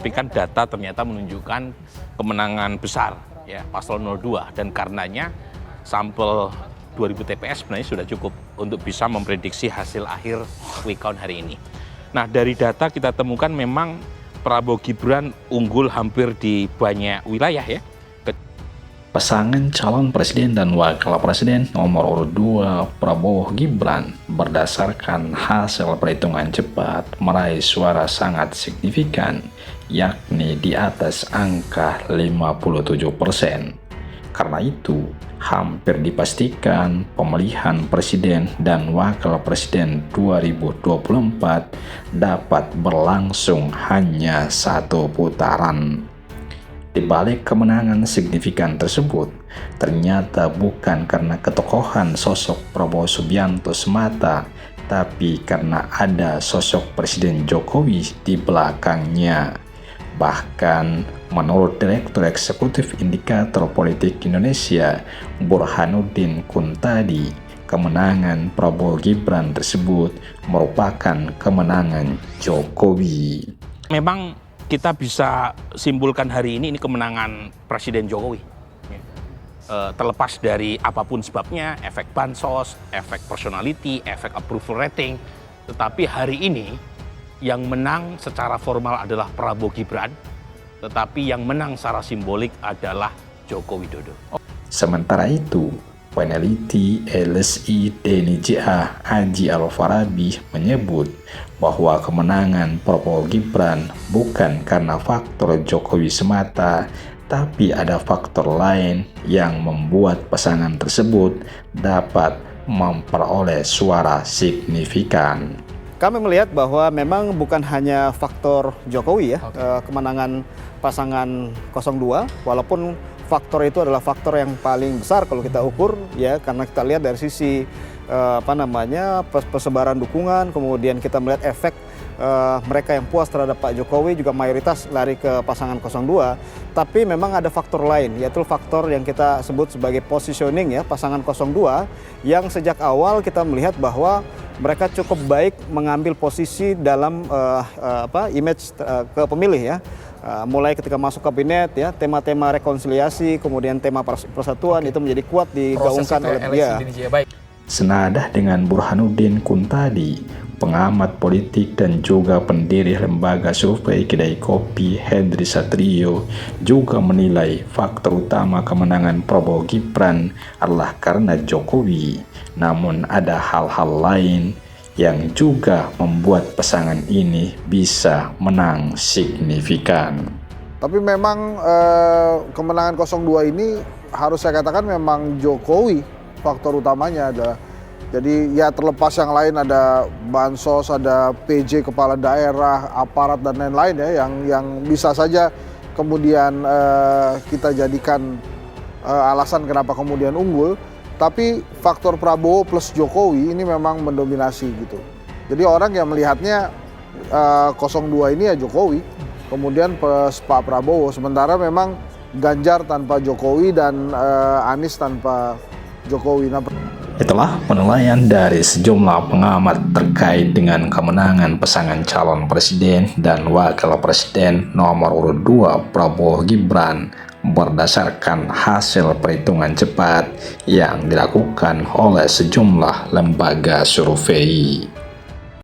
Tapi kan data ternyata menunjukkan kemenangan besar ya paslon 02, dan karenanya sampel 2000 TPS sebenarnya sudah cukup untuk bisa memprediksi hasil akhir quick count hari ini. Nah, dari data kita temukan memang Prabowo Gibran unggul hampir di banyak wilayah ya. Pasangan calon presiden dan wakil presiden nomor urut 2 Prabowo Gibran berdasarkan hasil perhitungan cepat meraih suara sangat signifikan, yakni di atas angka 57%. Karena itu, hampir dipastikan pemilihan presiden dan wakil presiden 2024 dapat berlangsung hanya satu putaran. Di balik kemenangan signifikan tersebut, ternyata bukan karena ketokohan sosok Prabowo Subianto semata, tapi karena ada sosok Presiden Jokowi di belakangnya. Bahkan, menurut Direktur Eksekutif Indikator Politik Indonesia, Burhanuddin Kuntadi, kemenangan Prabowo Gibran tersebut merupakan kemenangan Jokowi. Memang kita bisa simpulkan hari ini kemenangan Presiden Jokowi. Terlepas dari apapun sebabnya, efek bansos, efek personality, efek approval rating, tetapi hari ini yang menang secara formal adalah Prabowo Gibran, tetapi yang menang secara simbolik adalah Joko Widodo. Sementara itu, peneliti LSI DNIJA Aji Al-Farabi menyebut bahwa kemenangan Prabowo Gibran bukan karena faktor Jokowi semata, tapi ada faktor lain yang membuat pasangan tersebut dapat memperoleh suara signifikan. Kami melihat bahwa memang bukan hanya faktor Jokowi ya, kemenangan pasangan 02, walaupun faktor itu adalah faktor yang paling besar kalau kita ukur ya, karena kita lihat dari sisi persebaran dukungan, kemudian kita melihat efek mereka yang puas terhadap Pak Jokowi juga mayoritas lari ke pasangan 02, tapi memang ada faktor lain, yaitu faktor yang kita sebut sebagai positioning ya, pasangan 02 yang sejak awal kita melihat bahwa mereka cukup baik mengambil posisi dalam image ke pemilih ya. Mulai ketika masuk kabinet ya, tema-tema rekonsiliasi, kemudian tema persatuan itu menjadi kuat digaungkan oleh dia. Senada dengan Burhanuddin Kuntadi, pengamat politik dan juga pendiri lembaga survei Kedai Kopi Henry Satrio juga menilai faktor utama kemenangan Prabowo Gibran adalah karena Jokowi. Namun ada hal-hal lain yang juga membuat pasangan ini bisa menang signifikan. Tapi memang kemenangan 02 ini harus saya katakan memang Jokowi faktor utamanya ada. Jadi ya terlepas yang lain ada bansos, ada PJ kepala daerah, aparat dan lain-lain ya yang bisa saja kemudian kita jadikan alasan kenapa kemudian unggul. Tapi faktor Prabowo plus Jokowi ini memang mendominasi gitu. Jadi orang yang melihatnya 02 ini ya Jokowi, kemudian plus Pak Prabowo. Sementara memang Ganjar tanpa Jokowi dan Anies tanpa Jokowi. Itulah penilaian dari sejumlah pengamat terkait dengan kemenangan pasangan calon presiden dan wakil presiden nomor urut 2 Prabowo Gibran berdasarkan hasil perhitungan cepat yang dilakukan oleh sejumlah lembaga survei.